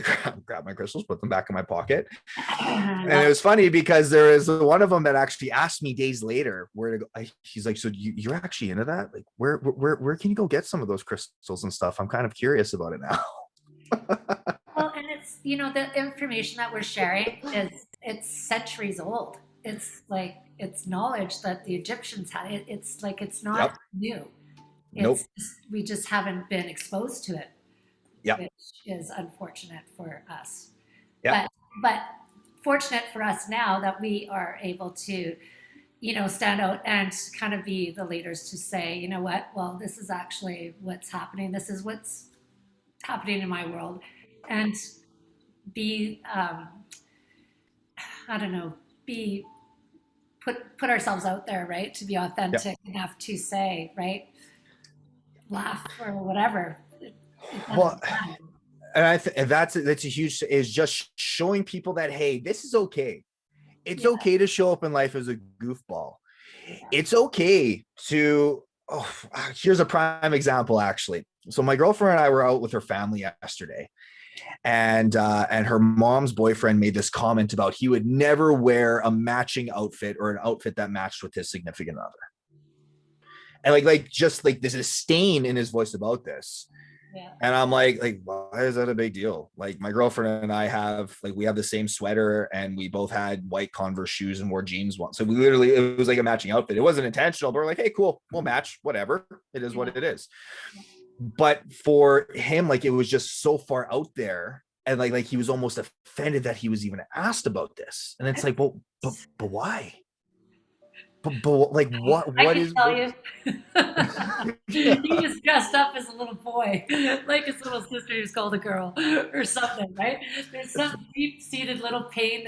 grabbed my crystals, put them back in my pocket. And it was funny because there is one of them that actually asked me days later where to go. He's like, so you're actually into that? Like, where can you go get some of those crystals and stuff? I'm kind of curious about it now. Well, and it's, you know, the information that we're sharing is, it's centuries old. It's like, it's knowledge that the Egyptians had. It's like, it's not Yep. new. Nope. It's just, we just haven't been exposed to it, Yep. which is unfortunate for us. Yep. But fortunate for us now that we are able to, you know, stand out and kind of be the leaders to say, you know what, well, this is actually what's happening. This is what's happening in my world, and be, I don't know, be put ourselves out there, right? To be Yep. authentic enough to say, right, laugh or whatever. It Well, doesn't matter. and that's a huge, is just showing people that, hey, this is okay. It's Yeah, okay to show up in life as a goofball. yeah. It's okay to, oh, here's a prime example, actually. So my girlfriend and I were out with her family yesterday, and her mom's boyfriend made this comment about he would never wear a matching outfit or an outfit that matched with his significant other. And like just like there's a disdain in his voice about this. Yeah. And I'm like, why is that a big deal? Like my girlfriend and I have, like, we have the same sweater, and we both had white Converse shoes and wore jeans once. So we literally, it was like a matching outfit. It wasn't intentional, but we're like, hey, cool, we'll match, whatever. It is what it is. But for him, like, it was just so far out there. And like he was almost offended that he was even asked about this. And it's like, well, but why? But like, I what can is, tell what you. yeah. He was dressed up as a little boy, like his little sister who's called a girl or something, right? There's some deep-seated little pain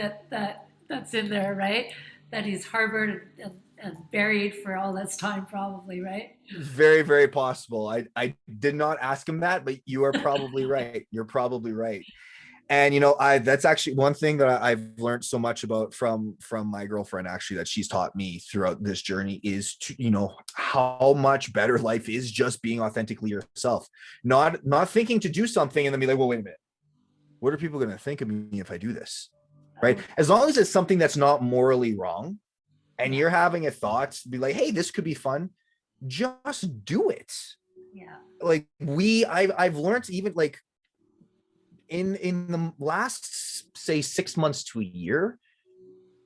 that's in there, right? That he's harbored and buried for all this time, probably, right? Very, very possible. I did not ask him that, but you are probably right. You're probably right. And you know, that's actually one thing that I've learned so much about from my girlfriend, actually, that she's taught me throughout this journey, is to, you know, how much better life is just being authentically yourself, not thinking to do something and then be like, well, wait a minute, what are people going to think of me if I do this? Right? Oh, As long as it's something that's not morally wrong, and yeah, you're having a thought, be like, hey, this could be fun, just do it. yeah, Like I've learned, even like in the last, say, 6 months to a year,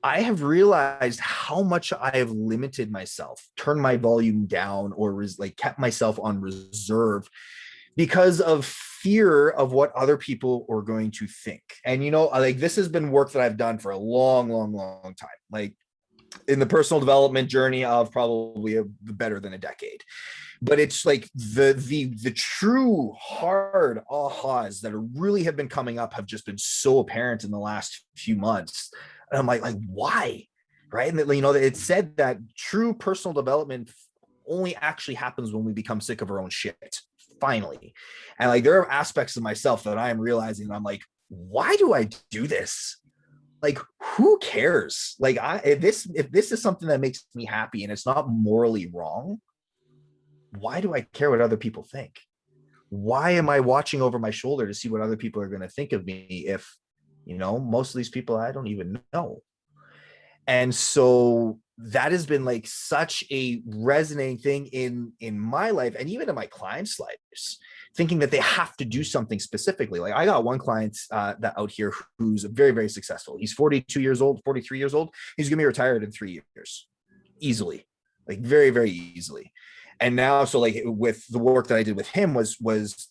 I have realized how much I have limited myself, turned my volume down, or like kept myself on reserve because of fear of what other people are going to think. And you know, like, this has been work that I've done for a long, long, long time. Like, in the personal development journey of probably better than a decade. But it's like the true hard ahas that really have been coming up have just been so apparent in the last few months. And I'm like why? Right. And you know, it said that true personal development only actually happens when we become sick of our own shit, finally. And like there are aspects of myself that I am realizing, I'm like, why do I do this? Like, who cares? Like, if this is something that makes me happy and it's not morally wrong, why do I care what other people think? Why am I watching over my shoulder to see what other people are going to think of me if, you know, most of these people I don't even know? And so that has been like such a resonating thing in my life and even in my clients' lives, thinking that they have to do something specifically. Like I got one client that out here who's very, very successful. He's 42 years old, 43 years old. He's going to be retired in 3 years, easily, like very, very easily. And now, so like with the work that I did with him was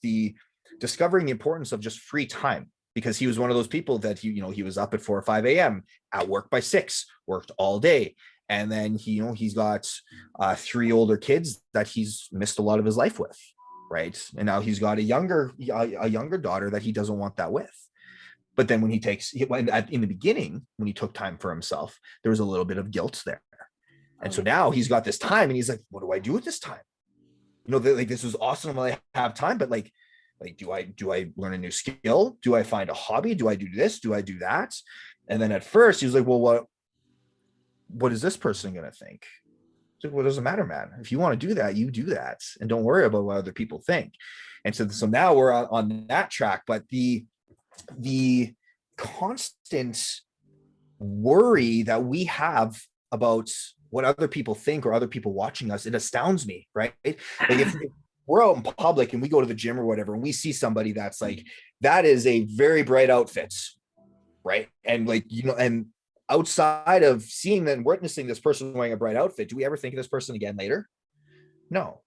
the discovering the importance of just free time, because he was one of those people that he was up at 4 or 5 a.m. at work by 6, worked all day. And then he's got 3 older kids that he's missed a lot of his life with. Right. And now he's got a younger daughter that he doesn't want that with. But then when in the beginning, when he took time for himself, there was a little bit of guilt there. And so now he's got this time and he's like, what do I do with this time? Like this was awesome when I have time, but like, do I learn a new skill? Do I find a hobby? Do I do this? Do I do that? And then at first he was like, well, what is this person going to think? It's like, well, it doesn't matter, man. If you want to do that, you do that. And don't worry about what other people think. And so now we're on that track, but the constant worry that we have about what other people think or other people watching us, it astounds me, right? Like if we're out in public and we go to the gym or whatever, and we see somebody that's like, that is a very bright outfit, right? And like, and outside of seeing and witnessing this person wearing a bright outfit, do we ever think of this person again later? No.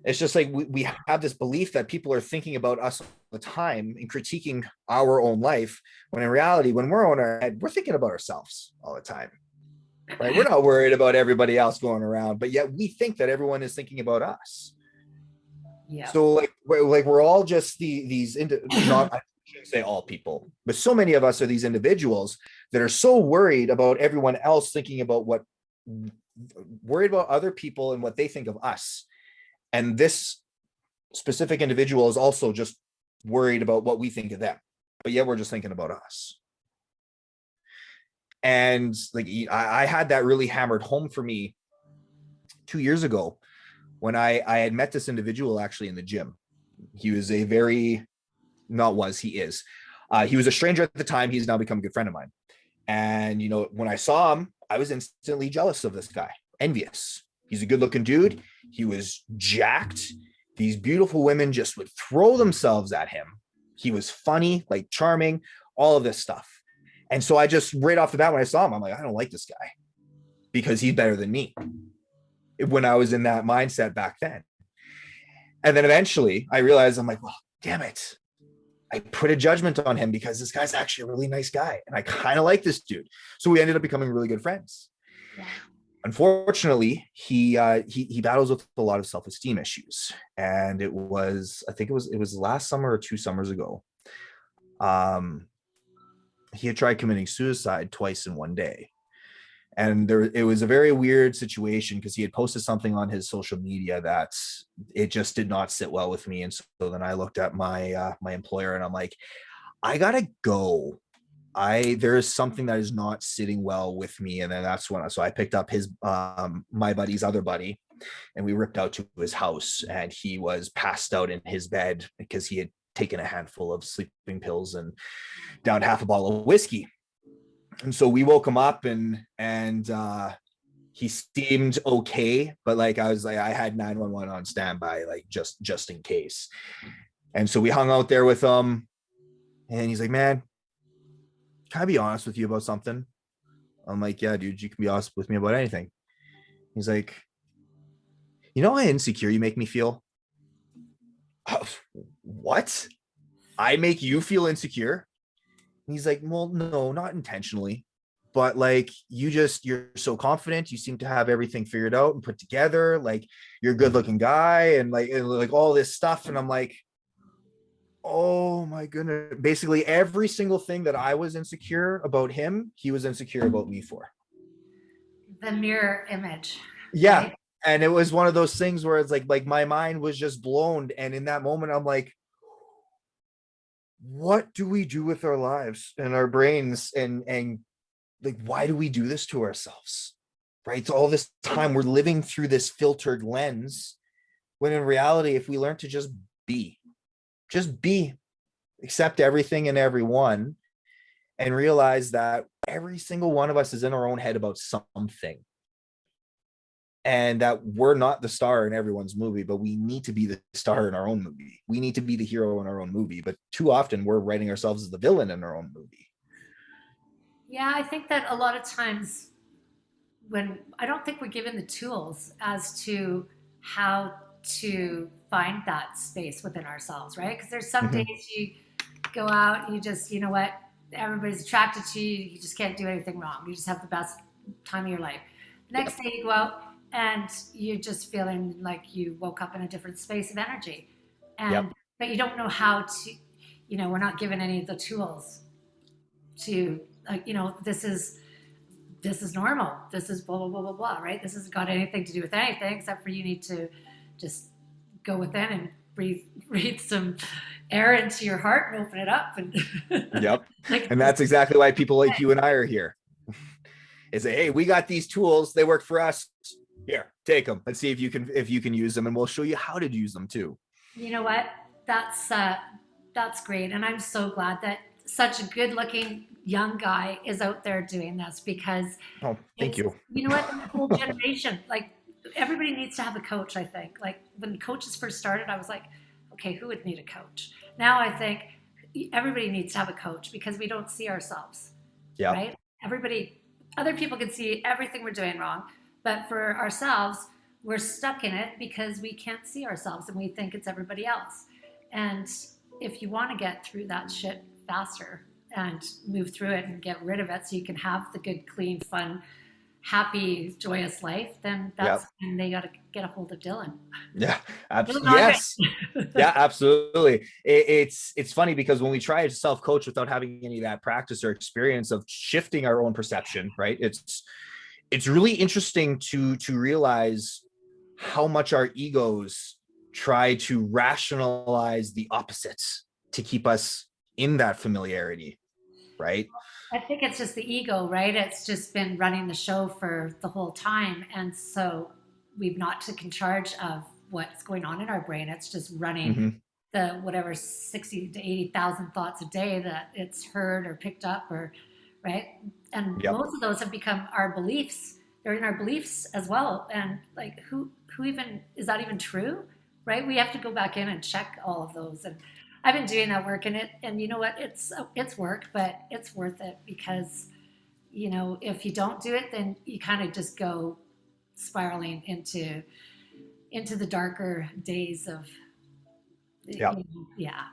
It's just like we have this belief that people are thinking about us all the time and critiquing our own life, when in reality, when we're on our head, we're thinking about ourselves all the time. Right? We're not worried about everybody else going around, but yet we think that everyone is thinking about us. Yeah. So like we're all just not, I shouldn't say all people, but so many of us are these individuals that are so worried about everyone else thinking about worried about other people and what they think of us. And this specific individual is also just worried about what we think of them, but yet we're just thinking about us. And like I had that really hammered home for me 2 years ago when I had met this individual actually in the gym. He was he is. He was a stranger at the time. He's now become a good friend of mine. And, when I saw him, I was instantly jealous of this guy, envious. He's a good looking dude. He was jacked. These beautiful women just would throw themselves at him. He was funny, like charming, all of this stuff. And so I just, right off the bat, when I saw him, I'm like, I don't like this guy because he's better than me, when I was in that mindset back then. And then eventually I realized, I'm like, well, damn it. I put a judgment on him because this guy's actually a really nice guy. And I kind of like this dude. So we ended up becoming really good friends. Yeah. Unfortunately, he battles with a lot of self-esteem issues. And I think it was last summer or 2 summers ago. He had tried committing suicide twice in one day. And it was a very weird situation because he had posted something on his social media that it just did not sit well with me. And so then I looked at my employer and I'm like, I gotta go. There is something that is not sitting well with me. And then so I picked up my buddy's other buddy, and we ripped out to his house, and he was passed out in his bed because he had taken a handful of sleeping pills and downed half a bottle of whiskey. And so we woke him up and he seemed okay, but like I was like, I had 911 on standby, like just in case. And so we hung out there with him, and he's like, man, can I be honest with you about something? I'm like, yeah, dude, you can be honest with me about anything. He's like, how insecure you make me feel? What? I make you feel insecure? And he's like, well, no, not intentionally. but like you're so confident, you seem to have everything figured out and put together, like you're a good looking guy and like all this stuff. And I'm like, oh my goodness, basically every single thing that I was insecure about him, he was insecure about me for. The mirror image, Yeah. right? And it was one of those things where it's like my mind was just blown, and in that moment I'm like, what do we do with our lives and our brains, and like why do we do this to ourselves, right? So all this time we're living through this filtered lens, when in reality, if we learn to be just be accept everything and everyone, and realize that every single one of us is in our own head about something, and that we're not the star in everyone's movie, but we need to be the star in our own movie. We need to be the hero in our own movie, but too often we're writing ourselves as the villain in our own movie. Yeah, I think that a lot of times when I don't think we're given the tools as to how to find that space within ourselves, right? Because there's some days Mm-hmm. you go out, and you just, you know what, everybody's attracted to you, you just can't do anything wrong. You just have the best time of your life. The next Yep. day you go out and you're just feeling like you woke up in a different space of energy. And Yep. but you don't know how to, we're not given any of the tools to like, this is normal. This is blah blah blah blah blah, right? This hasn't got anything to do with anything except for you need to just go within and breathe some air into your heart and open it up and Yep. like And that's exactly why people like you and I are here. Is say, hey, we got these tools, they work for us. Here, take them. Let's see if you can use them, and we'll show you how to use them too. you know what? That's uh, that's great, and I'm so glad that such a good-looking young guy is out there doing this because Oh, thank it's you. the whole generation like everybody needs to have a coach. I think like when coaches first started, I was like, okay, who would need a coach? Now I think everybody needs to have a coach because we don't see ourselves, Yep. right? Everybody, other people can see everything we're doing wrong, but for ourselves, we're stuck in it because we can't see ourselves and we think it's everybody else. And if you want to get through that shit faster and move through it and get rid of it so you can have the good, clean, fun, happy, joyous life, then that's Yep. when they got to get a hold of Dillon. Yeah. Dillon Andres. Yes. Yeah, absolutely. It's funny because when we try to self-coach without having any of that practice or experience of shifting our own perception, right? It's really interesting to realize how much our egos try to rationalize the opposites to keep us in that familiarity, right? I think it's just the ego, right? It's just been running the show for the whole time. And so we've not taken charge of what's going on in our brain. It's just running Mm-hmm. the whatever 60 to 80,000 thoughts a day that it's heard or picked up or, right? And Yep. most of those have become our beliefs. They're in our beliefs as well. And like, who even, is that even true? Right? We have to go back in and check all of those. And I've been doing that work in it, and you know what? It's work, but it's worth it because if you don't do it, then you kind of just go spiraling into the darker days of Yep. yeah.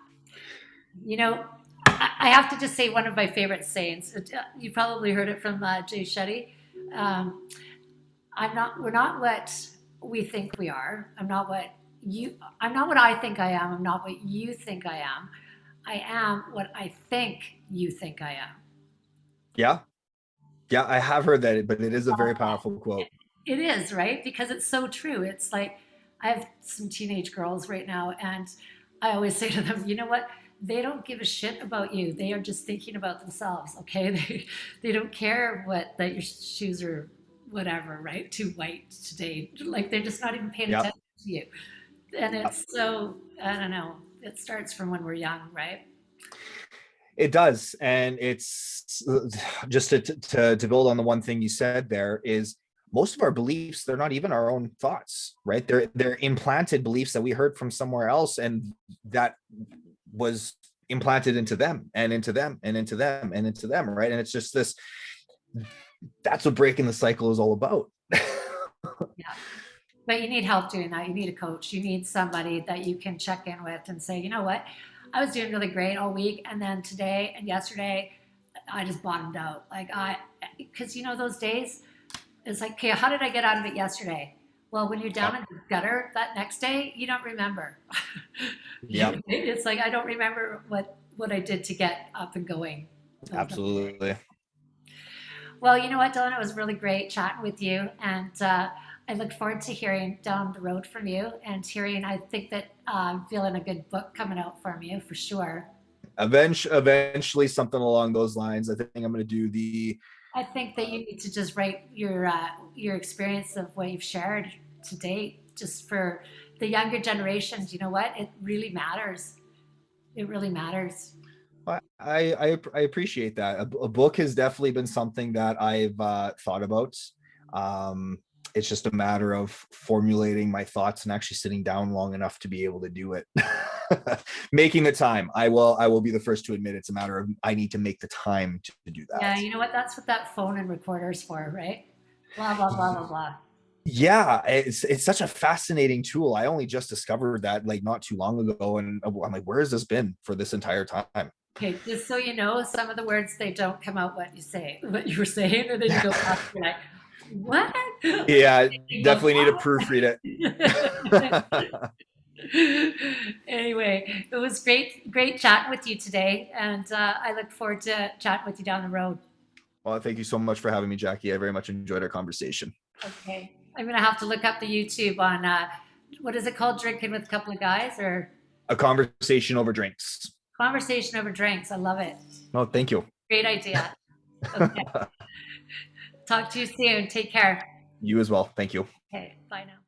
You know, I have to just say one of my favorite sayings. You probably heard it from Jay Shetty. Um, I'm not. We're not what we think we are. I'm not what you. I'm not what I think I am. I'm not what you think I am. I am what I think you think I am. Yeah. Yeah. I have heard that, but it is a very powerful quote. It is, right? Because it's so true. It's like I have some teenage girls right now, and I always say to them, you know what? They don't give a shit about you. They are just thinking about themselves, okay? They don't care that your shoes are whatever, right? Too white today. Like they're just not even paying Yep. attention to you. And Yep. it's so, I don't know. It starts from when we're young, right? It does. And it's just to build on the one thing you said there is most of our beliefs, they're not even our own thoughts, right? They're implanted beliefs that we heard from somewhere else, and that was implanted into them and into them and into them and into them, right? And it's just this, that's what breaking the cycle is all about. Yeah. But you need help doing that. You need a coach. You need somebody that you can check in with and say, you know what, I was doing really great all week, and then today and yesterday, I just bottomed out. Like because those days, it's like, okay, how did I get out of it yesterday? Well, when you're down Yep. in the gutter that next day, you don't remember. Yep. It's like I don't remember what I did to get up and going those other days. Absolutely. Well, you know what, Dylan, it was really great chatting with you, and I look forward to hearing down the road from you and hearing. I think that I'm feeling a good book coming out from you for sure. Eventually, something along those lines. I think I'm going to do the. I think that you need to just write your experience of what you've shared to date, just for the younger generations. You know what? It really matters. It really matters. I appreciate that. A book has definitely been something that I've thought about. Um, it's just a matter of formulating my thoughts and actually sitting down long enough to be able to do it. Making the time. I will be the first to admit it's a matter of I need to make the time to do that. Yeah, you know what? That's what that phone and recorder's for, right? Blah blah blah blah blah. Yeah, it's such a fascinating tool. I only just discovered that like not too long ago, and I'm like, where has this been for this entire time? Okay, just so you know, some of the words they don't come out what you were saying, and then you go back and you're like, what? Yeah, You go, definitely need to proofread what? it. Anyway, it was great chatting with you today, and I look forward to chatting with you down the road. Well, thank you so much for having me, Jackie. I very much enjoyed our conversation. Okay, I'm gonna have to look up the YouTube on what is it called, drinking with a couple of guys, or A conversation over drinks. conversation over drinks. I love it. No, thank you. Great idea. Okay, talk to you soon. Take care. You as well. Thank you. Okay, bye now.